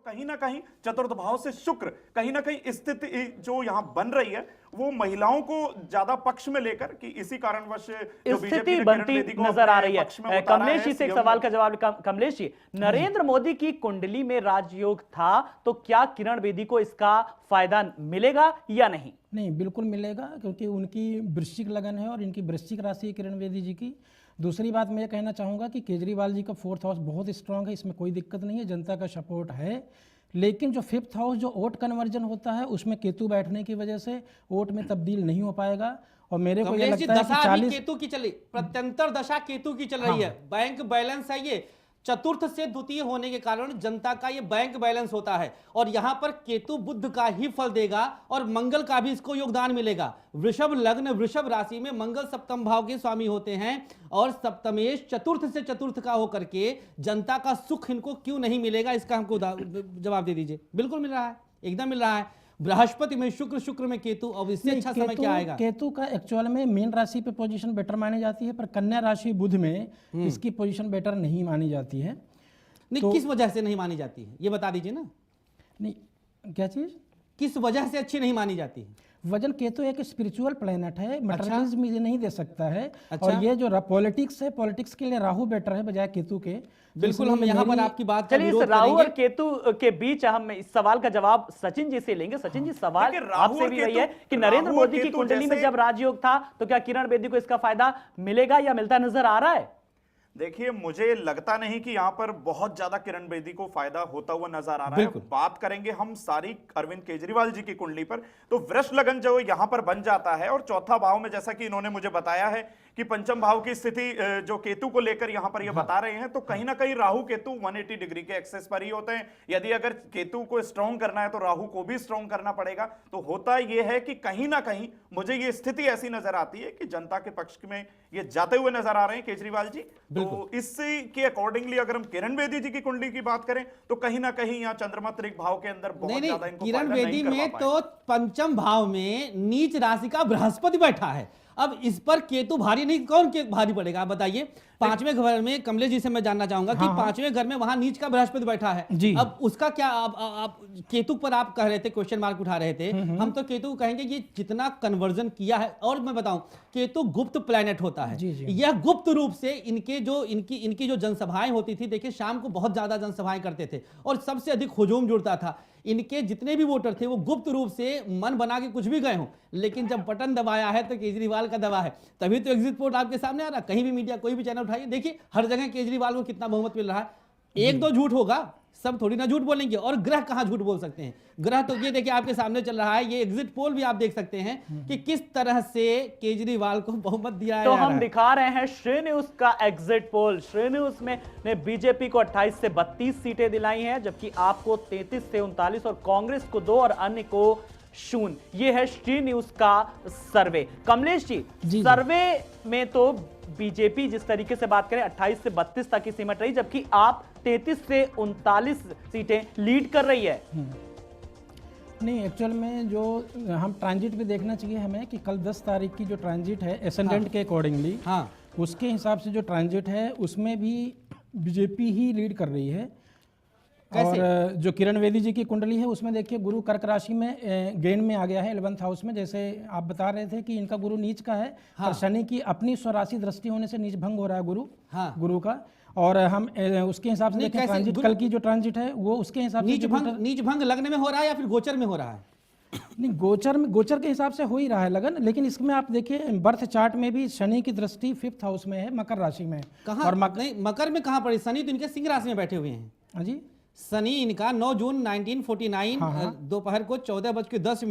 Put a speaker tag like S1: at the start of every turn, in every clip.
S1: कहीं ना कहीं चतुर्थ भाव से शुक्र कहीं ना कहीं स्थिति जो यहां बन रही है वो महिलाओं को ज्यादा पक्ष में लेकर कि इसी कारणवश जो
S2: स्थिति बनती नजर आ रही है। कमलेश जी से एक सवाल का जवाब। कमलेश जी, नरेंद्र मोदी की कुंडली में राजयोग था तो क्या किरण बेदी को इसका फायदा मिलेगा या नहीं?
S3: नहीं, बिल्कुल मिलेगा, क्योंकि उनकी वृश्चिक लगन है और इनकी वृश्चिक राशि है किरण बेदी जी की। दूसरी बात मैं ये कहना चाहूँगा कि केजरीवाल जी का 4th हाउस बहुत स्ट्रांग है, इसमें कोई दिक्कत नहीं है, जनता का सपोर्ट है। लेकिन जो 5th हाउस जो वोट कन्वर्जन होता है उसमें केतु बैठने की वजह से वोट में तब्दील नहीं हो पाएगा। और मेरे को ये लगता है कि 40
S4: केतु की चली, प्रत्यंतर दशा केतु की चल रही है। बैंक बैलेंस है, ये चतुर्थ से द्वितीय होने के कारण जनता का ये बैंक बैलेंस होता है और यहां पर केतु बुध का ही फल देगा और मंगल का भी इसको योगदान मिलेगा। वृषभ लग्न, वृषभ राशि में मंगल सप्तम भाव के स्वामी होते हैं और सप्तमेश चतुर्थ से चतुर्थ का होकर के जनता का सुख इनको क्यों नहीं मिलेगा, इसका हमको जवाब दे दीजिए। बिल्कुल मिल रहा है, एकदम मिल रहा है। बृहस्पति में शुक्र, शुक्र में केतु, और इससे अच्छा समय क्या आएगा?
S3: केतु का एक्चुअल में मीन राशि पे पोजीशन बेटर मानी जाती है, पर कन्या राशि बुध में इसकी पोजीशन बेटर नहीं मानी जाती है।
S4: नहीं,
S3: तो
S4: किस वजह से नहीं मानी जाती है ये बता दीजिए ना।
S3: नहीं, क्या चीज,
S4: किस वजह से अच्छी नहीं मानी जाती है?
S3: वजन केतु एक स्पिरिचुअल प्लैनेट है, मटेरियलिज्म ये नहीं दे सकता है।
S4: अच्छा।
S3: और ये जो पॉलिटिक्स है, पॉलिटिक्स के लिए राहु बेटर है बजाय केतु के।
S4: बिल्कुल, हम यहाँ पर आपकी बात का
S2: चलिए, इस
S4: विरोध
S2: राहु और
S4: करेंगे।
S2: केतु के बीच हम इस सवाल का जवाब सचिन जी से लेंगे। सचिन जी, सवाल
S1: देखिए, राहु
S2: आपसे
S1: और
S2: भी रही
S1: केतु-
S2: है कि
S1: राहु
S2: नरेंद्र
S1: और
S2: मोदी की
S1: केतु
S2: कुंडली में
S1: जैसे-
S2: जब राजयोग था तो क्या किरण बेदी को इसका फायदा मिलेगा या मिलता नजर आ रहा है?
S1: देखिए, मुझे लगता नहीं कि यहां पर बहुत ज्यादा किरण बेदी को फायदा होता हुआ नजर आ रहा है। बात करेंगे हम सारी अरविंद केजरीवाल जी की कुंडली पर, तो वृष लगन जो यहां पर बन जाता है और चौथा भाव में, जैसा कि इन्होंने मुझे बताया है कि पंचम भाव की स्थिति जो केतु को लेकर यहां पर ये बता रहे हैं, तो कहीं ना कहीं राहु केतु 180 डिग्री के एक्सेस पर ही होते हैं। यदि अगर केतु को स्ट्रॉन्ग करना है तो राहु को भी स्ट्रॉन्ग करना पड़ेगा। तो होता यह है कि कहीं ना कहीं मुझे ये स्थिति ऐसी नजर आती है कि जनता के पक्ष में ये जाते हुए नजर आ रहे हैं केजरीवाल जी। तो इससे के अकॉर्डिंगली अगर हम किरण बेदी जी की कुंडली की बात करें तो कहीं ना कहीं यहाँ चंद्रमा त्रिक भाव के अंदर बहुत ज्यादा इनको
S4: किरण
S1: फायदा
S4: बेदी
S1: नहीं करवा
S4: में
S1: पाए।
S4: तो पंचम भाव में नीच राशि का बृहस्पति बैठा है। अब इस पर केतु भारी नहीं, कौन के भारी पड़ेगा आप बताइए? 5वें घर में, कमलेश जी से मैं जानना चाहूंगा कि 5वें घर में वहां नीच का बृहस्पति बैठा है
S3: जी।
S4: अब उसका क्या, आप केतु पर आप कह रहे थे, क्वेश्चन मार्क उठा रहे थे। हम तो केतु को कहेंगे ये जितना कन्वर्जन किया है, और मैं बताऊं केतु गुप्त प्लैनेट होता है। यह गुप्त रूप से इनकी जो जनसभाएं होती थी, देखिए शाम को बहुत ज्यादा जनसभाएं करते थे और सबसे अधिक हुजूम जुड़ता था। इनके जितने भी वोटर थे वो गुप्त रूप से मन बना के कुछ भी गए हों, लेकिन जब बटन दबाया है तो केजरीवाल का दबा है, तभी तो एग्जिट पोल आपके सामने आ रहा। कहीं भी मीडिया कोई भी चैनल उठाइए, देखिए हर जगह केजरीवाल को कितना बहुमत मिल रहा है। एक दो झूठ होगा, सब थोड़ी ना झूठ बोलेंगे। और ग्रह कहां झूठ बोल सकते हैं? ग्रह तो ये देखिए आपके सामने चल रहा है, ये एग्जिट पोल भी आप देख सकते हैं कि किस तरह से केजरीवाल को बहुमत दिया है।
S2: तो हम दिखा रहे हैं श्री न्यूज का एग्जिट पोल। श्री न्यूज में ने बीजेपी को 28 से 32 सीटें दिलाई हैं, जबकि आपको 33 से 39 और कांग्रेस को 2 और अन्य को 0। ये है श्री न्यूज का सर्वे। कमलेश जी, सर्वे में तो बीजेपी जिस तरीके से बात करें 28 से 32 तक की सिमट रही, जबकि आप 33 से 39 सीटें लीड कर रही है।
S3: नहीं, एक्चुअल में जो हम ट्रांजिट भी देखना चाहिए हमें कि कल 10 तारीख की जो ट्रांजिट है एसेंडेंट के अकॉर्डिंगली, उसके हिसाब से जो ट्रांजिट है उसमें भी बीजेपी ही लीड कर रही है। और जो किरण बेदी जी की कुंडली है उसमें देखिए गुरु कर्क राशि में गेन में आ गया है 11th हाउस में। जैसे आप बता रहे थे कि इनका गुरु नीच का है, और शनि की अपनी स्वराशि दृष्टि होने से नीच भंग हो रहा है गुरु का। और हम उसके हिसाब से देखें ट्रांजिट, कल की जो ट्रांजिट है वो उसके हिसाब से
S4: नीच भंग लगने में हो रहा है या फिर गोचर में हो रहा है?
S3: नहीं, गोचर के हिसाब से हो ही रहा है लगन, लेकिन इसमें आप देखिए बर्थ चार्ट में भी शनि की दृष्टि 5th हाउस में है, मकर राशि में।
S4: कहाँ? नहीं, मकर में कहाँ पड़ी? शनि तो इनके सिंह राशि में बैठे हुए हैं।
S3: हाँ जी,
S4: शनि इनका 9 जून 1949 दोपहर को 14:10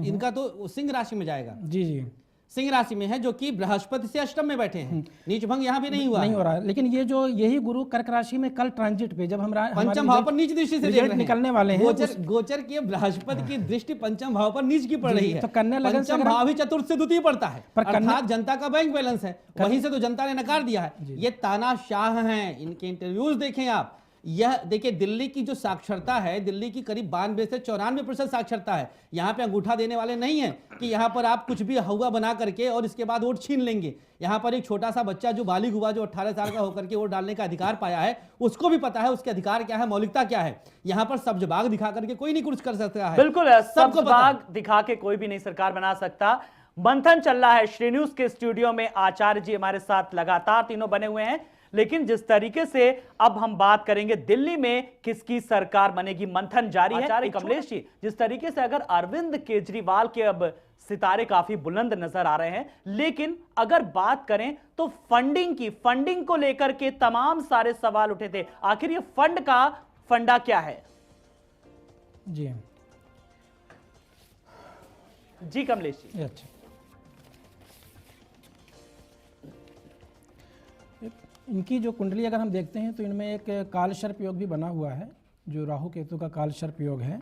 S4: इनका तो सिंह राशि में जाएगा।
S3: जी,
S4: सिंह राशि में है, जो कि बृहस्पति से अष्टम में बैठे हैं। नीच भंग यहाँ भी नहीं
S3: हो रहा है। लेकिन ये जो यही गुरु कर्क राशि में कल ट्रांजिट पे जब हम
S4: पंचम भाव पर नीच दृष्टि से देख रहे हैं,
S3: निकलने वाले हैं,
S4: गोचर के बृहस्पति की दृष्टि पंचम भाव पर नीच की पड़ रही है।
S3: तो कन्या लगन
S4: पंचम भाव ही चतुर्थ से द्वितीय पड़ता है, अर्थात जनता का बैंक बैलेंस है, वहीं से तो जनता ने नकार दिया है। ये तानाशाह हैं, इनके इंटरव्यूज देखें आप, यह देखिए दिल्ली की जो साक्षरता है, दिल्ली की करीब 92 से 94% साक्षरता है। यहाँ पे अंगूठा देने वाले नहीं है कि यहाँ पर आप कुछ भी हवा बना करके और इसके बाद वोट छीन लेंगे। यहाँ पर एक छोटा सा बच्चा जो बालिग हुआ, जो 18 साल का होकर के वोट डालने का अधिकार पाया है, उसको भी पता है उसके अधिकार क्या है, मौलिकता क्या है। यहाँ पर सब्ज बाग दिखा करके कोई नहीं कुछ कर सकता है।
S2: बिल्कुल, सब्ज बाग दिखा के कोई भी नहीं सरकार बना सकता। मंथन चल रहा है श्री न्यूज के स्टूडियो में, आचार्य जी हमारे साथ लगातार तीनों बने हुए हैं। लेकिन जिस तरीके से अब हम बात करेंगे दिल्ली में किसकी सरकार बनेगी, मंथन जारी है। आचार्य कमलेश जी, जिस तरीके से अगर अरविंद केजरीवाल के अब सितारे काफी बुलंद नजर आ रहे हैं, लेकिन अगर बात करें तो फंडिंग को लेकर के तमाम सारे सवाल उठे थे। आखिर ये फंड का फंडा क्या है? जी कमलेश जी।
S3: अच्छा, इनकी जो कुंडली अगर हम देखते हैं तो इनमें एक काल सर्प योग भी बना हुआ है, जो राहु केतु का काल सर्प योग है।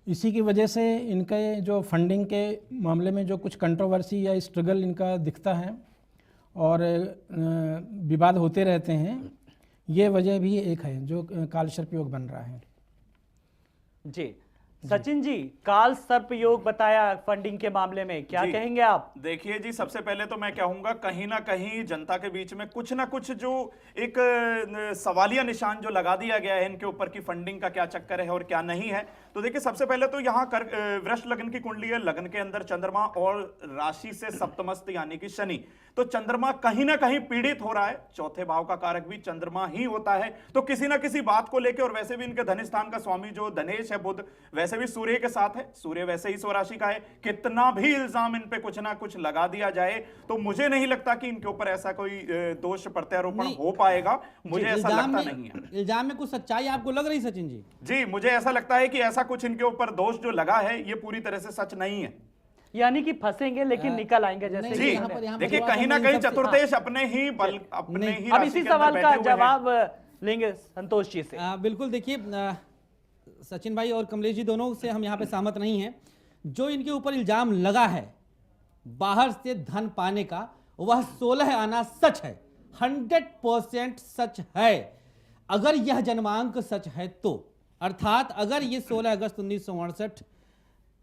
S3: इसी की वजह से इनके जो फंडिंग के मामले में जो कुछ कंट्रोवर्सी या स्ट्रगल इनका दिखता है और विवाद होते रहते हैं, ये वजह भी एक है जो काल सर्प योग बन रहा है।
S2: जी सचिन जी, काल सर्प योग बताया फंडिंग के मामले में, क्या कहेंगे आप?
S1: देखिए जी, सबसे पहले तो मैं कहूंगा कहीं ना कहीं जनता के बीच में कुछ ना कुछ जो एक सवालिया निशान जो लगा दिया गया है इनके ऊपर की फंडिंग का क्या चक्कर है और क्या नहीं है। तो देखिए सबसे पहले तो यहाँ वृष लगन की कुंडली है, लगन के अंदर चंद्रमा और राशि से सप्तमस्त यानी कि शनि। तो चंद्रमा कहीं ना कहीं पीड़ित हो रहा है, चौथे भाव का कारक भी चंद्रमा ही होता है। तो किसी ना किसी बात को लेकर, और वैसे भी इनके धन स्थान का स्वामी जो धनेश है बुध, वैसे भी सूर्य के साथ है, सूर्य वैसे ही स्वराशि का है। कितना भी इल्जाम इन पे कुछ ना कुछ लगा दिया जाए तो मुझे नहीं लगता कि इनके ऊपर ऐसा कोई दोष प्रत्यारोपण हो पाएगा। मुझे ऐसा लगता नहीं है।
S4: इल्जाम में कुछ सच्चाई आपको लग रही सचिन जी?
S1: जी, मुझे ऐसा लगता है कि ऐसा कुछ इनके ऊपर दोष जो लगा है ये पूरी तरह से सच नहीं है।
S2: यानी कि फंसेंगे लेकिन निकल आएंगे जैसे।
S1: जी, देखिए कहीं ना कहीं चतुर्थेश अपने ही बल, अपने ही।
S2: अब इसी सवाल का जवाब लेंगे संतोष जी से।
S4: बिल्कुल, देखिए सचिन भाई और कमलेश जी दोनों से हम यहाँ पे सहमत नहीं हैं। जो इनके ऊपर इल्जाम लगा है बाहर से धन पाने का, वह 16 आना सच है, 100% सच है। अगर यह जन्मांक सच है तो, अर्थात अगर ये 16 अगस्त 1968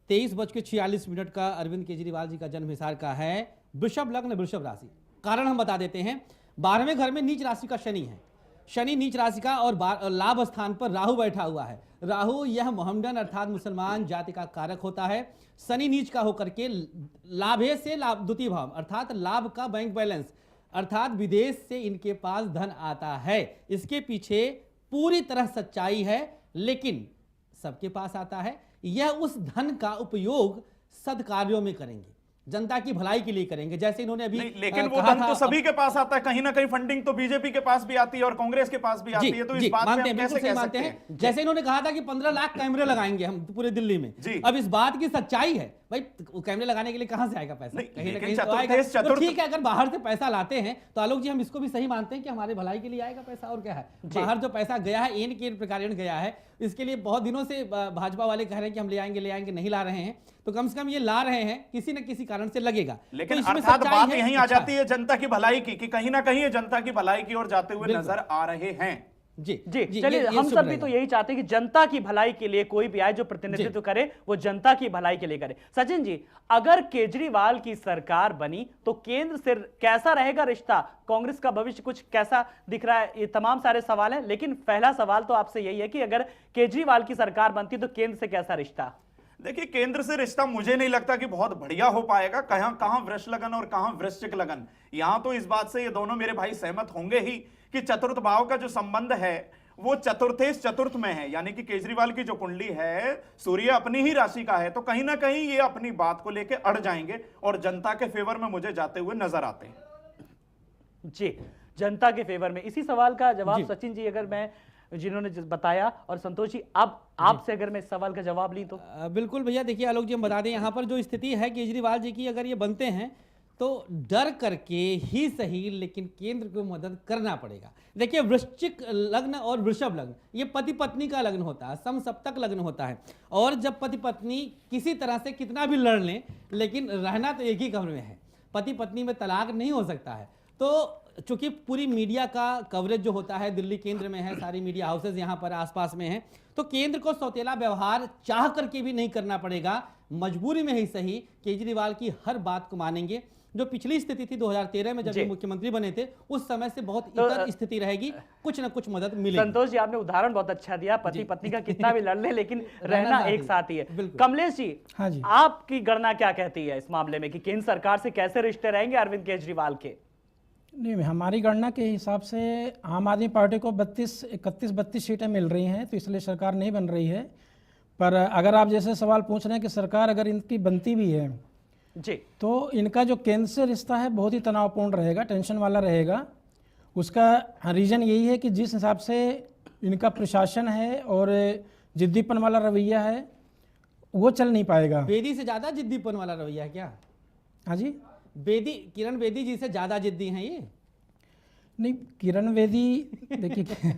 S4: 23:46 का अरविंद केजरीवाल जी का जन्म हिसार का है, वृषभ लग्न वृषभ राशि। कारण हम बता देते हैं, 12वें घर में नीच राशि का शनि है, शनि नीच राशि का, और लाभ स्थान पर राहु बैठा हुआ है। राहु यह मोहम्मडन अर्थात मुसलमान जाति का कारक होता है। शनि नीच का होकर के लाभे से लाभ, द्वितीय भाव अर्थात लाभ का बैंक बैलेंस, अर्थात विदेश से इनके पास धन आता है। इसके पीछे पूरी तरह सच्चाई है, लेकिन सबके पास आता है। यह उस धन का उपयोग सद्कार्यों में करेंगे, जनता की भलाई के लिए करेंगे, जैसे इन्होंने अभी
S1: लेकिन वो धन तो सभी के पास आता है। कहीं ना कहीं फंडिंग तो बीजेपी के पास भी आती है और कांग्रेस के पास भी आती है। तो इस बात पे हम कैसे कह सकते हैं?
S4: जैसे इन्होंने कहा था कि 15 लाख कैमरे लगाएंगे हम पूरे दिल्ली में, अब इस बात की सच्चाई है भाई, कैमरे लगाने के लिए कहां से आएगा पैसा? कहीं ना कहीं तो आएगा। तो ठीक है, अगर बाहर से पैसा लाते हैं तो आलोक जी हम इसको भी सही मानते हैं कि हमारे भलाई के लिए आएगा पैसा, और क्या है। बाहर जो पैसा गया है एन के प्रकार गया है, इसके लिए बहुत दिनों से भाजपा वाले कह रहे हैं कि हम ले आएंगे, नहीं ला रहे हैं। तो कम से कम ये ला रहे हैं, किसी न किसी कारण से लगेगा।
S1: लेकिन तो अर्थात बात यहीं आ जाती है जनता की भलाई की, कि कहीं ना कहीं ये जनता की भलाई की ओर जाते हुए नजर आ रहे हैं।
S2: जी जी, चलिए हम सब भी तो यही चाहते हैं कि जनता की भलाई के लिए कोई भी आए जो प्रतिनिधित्व करे वो जनता की भलाई के लिए करे। सचिन जी, अगर केजरीवाल की सरकार बनी तो केंद्र से कैसा रहेगा रिश्ता, कांग्रेस का भविष्य कुछ कैसा दिख रहा है, ये तमाम सारे सवाल हैं। लेकिन पहला सवाल तो आपसे यही है कि अगर केजरीवाल की सरकार बनती तो केंद्र से कैसा रिश्ता?
S1: देखिए, केंद्र से रिश्ता मुझे नहीं लगता कि बहुत बढ़िया हो पाएगा। कहां वृष लगन और कहां वृश्चिक लगन, यहां तो इस बात से ये दोनों मेरे भाई सहमत होंगे ही कि चतुर्थ भाव का जो संबंध है वो चतुर्थेश चतुर्थ में है। यानी कि केजरीवाल की जो कुंडली है सूर्य अपनी ही राशि का है, तो कहीं ना कहीं ये अपनी बात को लेकर अड़ जाएंगे और जनता के फेवर में मुझे जाते हुए नजर आते हैं।
S2: जी, जनता के फेवर में। इसी सवाल का जवाब सचिन जी, अगर मैं जिन्होंने बताया, और संतोष जी अब आपसे अगर मैं इस सवाल का जवाब ली तो?
S4: बिल्कुल भैया, देखिए आलोक जी हम बता दें, यहाँ पर जो स्थिति है केजरीवाल जी की, अगर ये बनते हैं तो डर करके ही सही लेकिन केंद्र को मदद करना पड़ेगा। देखिए, वृश्चिक लग्न और वृषभ लग्न ये पति पत्नी का लग्न होता है, समसप्तक लग्न होता है। और जब पति पत्नी किसी तरह से कितना भी लड़ लें, लेकिन रहना तो एक ही कमरे में है, पति पत्नी में तलाक नहीं हो सकता है। तो चूंकि पूरी मीडिया का कवरेज जो होता है दिल्ली केंद्र में है, सारी मीडिया हाउसेज यहाँ पर आसपास में हैं, तो केंद्र को सौतेला व्यवहार चाह करके भी नहीं करना पड़ेगा, मजबूरी में ही सही केजरीवाल की हर बात को मानेंगे। जो पिछली स्थिति थी 2013 में जब ये मुख्यमंत्री बने थे, उस समय से बहुत इतर स्थिति रहेगी, कुछ ना कुछ मदद मिलेगी।
S2: संतोष जी, आपने उदाहरण बहुत अच्छा दिया, पति पत्नी का कितना भी लड़ ले लेकिन रहना एक साथ ही है। कमलेश जी,
S3: हाँ जी,
S2: आपकी गणना क्या कहती है इस मामले में कि केंद्र सरकार से कैसे रिश्ते रहेंगे अरविंद केजरीवाल के?
S3: नहीं, हमारी गणना के हिसाब से आम आदमी पार्टी को 31-32 सीटें मिल रही हैं, तो इसलिए सरकार नहीं बन रही है। पर अगर आप जैसे सवाल पूछ रहे हैं कि सरकार अगर इनकी बनती भी है
S2: जी, तो
S3: इनका जो केंद्र से रिश्ता है बहुत ही तनावपूर्ण रहेगा, टेंशन वाला रहेगा। उसका रीज़न यही है कि जिस हिसाब से इनका प्रशासन है और जिद्दीपन वाला रवैया है वो चल नहीं पाएगा।
S4: बेदी से ज़्यादा जिद्दीपन वाला रवैया है क्या?
S3: हाँ जी,
S4: किरण बेदी जी से ज़्यादा जिद्दी हैं ये?
S3: नहीं, किरण बेदी देखिए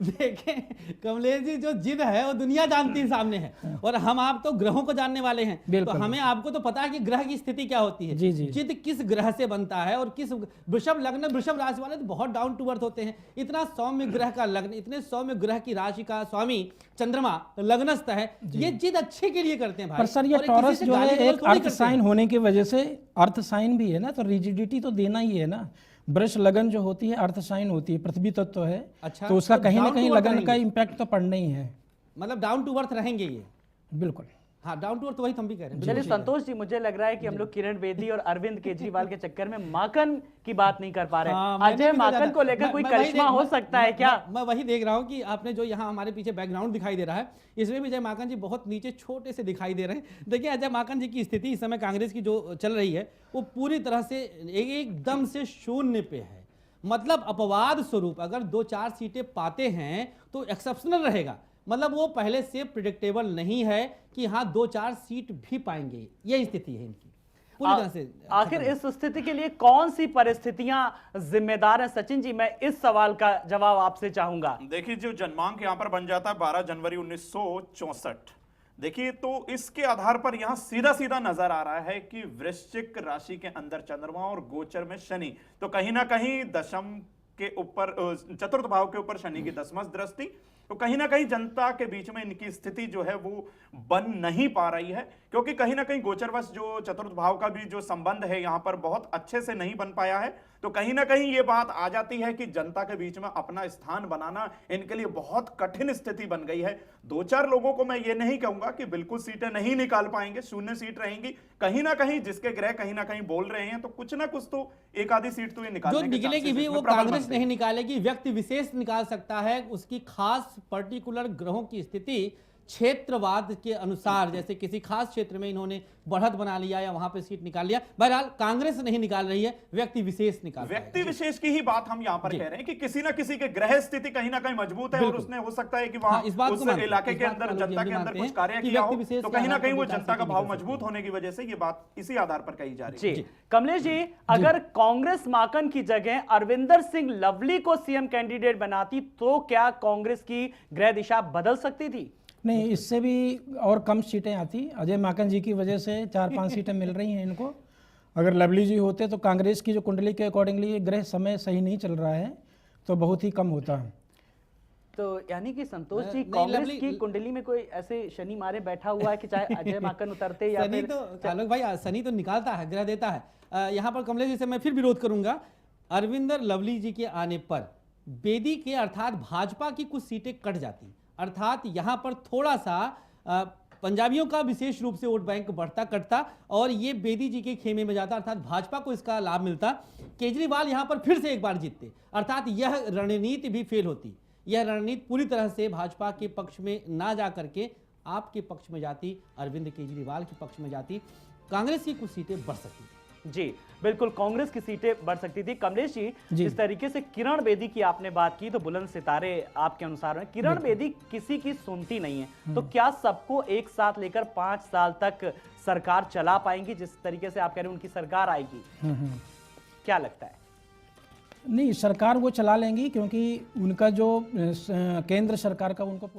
S4: देखें कमलेश जी, जो जिद है वो दुनिया जानती है सामने है, और हम आप तो ग्रहों को जानने वाले हैं, तो हमें आपको तो पता है कि ग्रह की स्थिति क्या होती है।
S3: जी जी,
S4: जिद किस ग्रह से बनता है और किस वृषभ लग्न, वृषभ राशि वाले तो बहुत डाउन टू अर्थ होते हैं। इतना सौम्य ग्रह का लग्न, इतने सौम्य ग्रह की राशि का स्वामी चंद्रमा लग्नस्थ है, ये जिद अच्छे के लिए करते हैं भाई।
S3: पर सर ये टॉरस जो है एक अर्थ साइन होने की वजह से, अर्थ साइन भी है ना, तो रिजिडिटी तो देना ही है ना। वृष लगन जो होती है अर्थ साइन होती है, पृथ्वी तत्व है। अच्छा, तो उसका कहीं ना कहीं लगन का इम्पैक्ट तो पड़ना ही है।
S4: मतलब डाउन टू अर्थ रहेंगे ये?
S3: बिल्कुल,
S4: हाँ, डाउन टू अर्थ वही हम भी कह रहे हैं।
S2: चलिए संतोष जी, मुझे लग रहा है कि हम लोग किरण बेदी और अरविंद केजरीवाल के चक्कर में माकन की बात नहीं कर पा रहे। अजय, माकन को लेकर कोई करिश्मा हो सकता है क्या?
S4: मैं वही देख रहा हूँ कि आपने जो यहाँ हमारे पीछे बैकग्राउंड दिखाई दे रहा है, इसमें भी अजय माकन जी बहुत नीचे छोटे से दिखाई दे रहे हैं। देखिए अजय माकन जी की स्थिति इस समय कांग्रेस की जो चल रही है वो पूरी तरह से एकदम से शून्य पे है। मतलब अपवाद स्वरूप अगर 2-4 सीटें पाते हैं तो एक्सेप्शनल रहेगा, मतलब वो पहले से प्रिडिक्टेबल नहीं है कि हाँ 2-4 सीट भी पाएंगे, यही स्थिति है इनकी पूरी तरह से।
S2: आखिर इस स्थिति के लिए कौन सी परिस्थितियां जिम्मेदार हैं? सचिन जी, मैं इस सवाल का जवाब आपसे चाहूंगा।
S1: देखिए, जो जन्मांक यहां पर बन जाता है 12 जनवरी 1964, देखिए तो इसके आधार पर यहां सीधा सीधा नजर आ रहा है कि वृश्चिक राशि के अंदर चंद्रमा और गोचर में शनि, तो कहीं ना कहीं दशम के ऊपर, चतुर्थ भाव के ऊपर शनि की दशमश दृष्टि, तो कहीं ना कहीं जनता के बीच में इनकी स्थिति जो है वो बन नहीं पा रही है, क्योंकि कहीं ना कहीं गोचरवश जो चतुर्थ भाव का भी जो संबंध है यहां पर बहुत अच्छे से नहीं बन पाया है। तो कहीं ना कहीं ये बात आ जाती है कि जनता के बीच में अपना स्थान बनाना इनके लिए बहुत कठिन स्थिति बन गई है। 2-4 लोगों को मैं ये नहीं कहूंगा कि बिल्कुल सीटें नहीं निकाल पाएंगे, शून्य सीट रहेंगी, कहीं ना कहीं जिसके ग्रह कहीं ना कहीं बोल रहे हैं तो कुछ ना कुछ तो एक आधी सीट तो ये निकालने
S4: जो निकलेगी भी वो कांग्रेस नहीं निकालेगी, व्यक्ति विशेष निकाल सकता है। उसकी खास पर्टिकुलर ग्रहों की स्थिति क्षेत्रवाद के अनुसार, जैसे किसी खास क्षेत्र में इन्होंने बढ़त बना लिया या वहां पे सीट निकाल लिया, बहरहाल कांग्रेस नहीं निकाल रही है, व्यक्ति विशेष निकाल रहा है।
S1: व्यक्ति विशेष की ही बात हम यहां पर कह रहे हैं कि किसी ना किसी के ग्रह स्थिति कहीं ना कहीं मजबूत है और उसने हो सकता है कि वहां उस इलाके के अंदर जनता के अंदर कुछ कार्य किया हो, तो कहीं ना कहीं वो जनता का भाव मजबूत होने की वजह से ये बात इसी आधार पर कही जा रही है।
S2: कमलेश जी, अगर कांग्रेस माकन की जगह अरविंदर सिंह लवली को सीएम कैंडिडेट बनाती तो क्या कांग्रेस की ग्रह दिशा बदल सकती थी?
S3: नहीं, इससे भी और कम सीटें आती। अजय माकन जी की वजह से 4-5 सीटें मिल रही हैं इनको। अगर लवली जी होते तो कांग्रेस की जो कुंडली के अकॉर्डिंगली ग्रह समय सही नहीं चल रहा है तो बहुत ही कम होता।
S2: तो यानी कि संतोष जी, कांग्रेस की कुंडली में कोई ऐसे शनि मारे बैठा हुआ है कि चाहे अजय माकन उतरते या
S4: फिर तो आलोक भाई शनि तो निकालता है, ग्रह देता है। यहाँ पर कमलेश जी से मैं फिर विरोध करूंगा। अरविंदर लवली जी के आने पर बेदी के अर्थात भाजपा की कुछ सीटें कट जाती, अर्थात यहां पर थोड़ा सा पंजाबियों का विशेष रूप से वोट बैंक बढ़ता कटता और ये बेदी जी के खेमे में जाता, अर्थात भाजपा को इसका लाभ मिलता। केजरीवाल यहां पर फिर से एक बार जीतते, अर्थात यह रणनीति भी फेल होती। यह रणनीति पूरी तरह से भाजपा के पक्ष में ना जा करके आपके पक्ष में जाती, अरविंद केजरीवाल के पक्ष में जाती, कांग्रेस की कुछ सीटें बढ़ सकती।
S2: जी बिल्कुल, कांग्रेस की सीटें बढ़ सकती थी। कमलेश जी, जिस तरीके से किरण बेदी की आपने बात की तो बुलंद सितारे आपके अनुसार हैं। किरण बेदी किसी की सुनती नहीं है, तो क्या सबको एक साथ लेकर 5 साल तक सरकार चला पाएंगी? जिस तरीके से आप कह रहे हैं उनकी सरकार आएगी, क्या लगता है?
S3: नहीं, सरकार वो चला लेंगी क्योंकि उनका जो केंद्र सरकार का उनको पूरा